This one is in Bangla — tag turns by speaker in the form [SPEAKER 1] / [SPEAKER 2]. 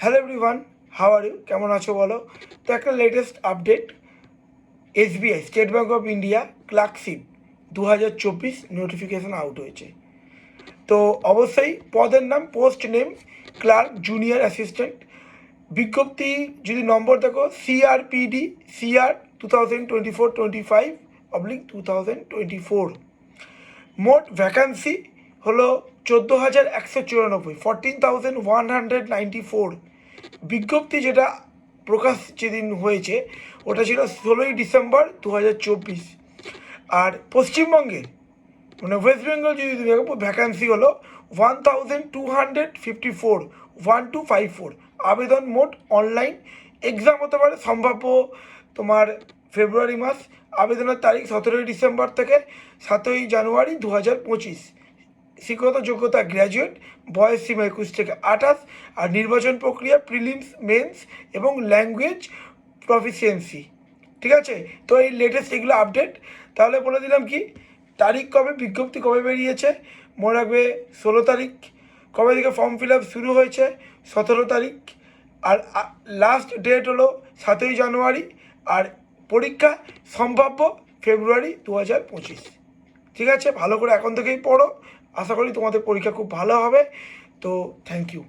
[SPEAKER 1] Hello everyone, how are you? কেমন আছো বলো? তো একটা latest update, SBI State Bank of India clerkship 2024 notification out হয়েছে। তো অবশ্যই পদের নাম, post name clerk junior assistant. বিজ্ঞপ্তি যদি নম্বর দেখো CRPD CR 2024-25/2024। মোট ভ্যাকান্সি হলো 14,194, 14,194। বিজ্ঞপ্তি যেটা প্রকাশ যেদিন হয়েছে ওটা ছিল 16ই ডিসেম্বর 2024। আর পশ্চিমবঙ্গে মানে ওয়েস্ট বেঙ্গল যদি তুমি দেখো, ভ্যাকান্সি হলো 1,254, 1254। আবেদন মোট অনলাইন, এক্সাম হতে পারে সম্ভাব্য তোমার ফেব্রুয়ারি মাস। আবেদনের তারিখ 17ই ডিসেম্বর থেকে 7ই জানুয়ারি 2025। শিক্ষাগত যোগ্যতা গ্র্যাজুয়েট, বয়স সীমা 21 থেকে 28। আর নির্বাচন প্রক্রিয়া প্রিলিমস, মেন্স এবং ল্যাঙ্গুয়েজ প্রফিসিয়েন্সি। ঠিক আছে, তো এই লেটেস্ট এগুলো আপডেট। তাহলে বলে দিলাম কি তারিখ কবে, বিজ্ঞপ্তি কবে বেরিয়েছে মনে রাখবে 16 তারিখ। কবে থেকে ফর্ম ফিল আপ শুরু হয়েছে 17 তারিখ। আর লাস্ট ডেট হলো 7ই জানুয়ারি। আর পরীক্ষা সম্ভাব্য ফেব্রুয়ারি 2025। ঠিক আছে, ভালো করে এখন থেকেই পড়ো। আশা করি তোমাদের পরীক্ষা খুব ভালো হবে। তো থ্যাংক ইউ।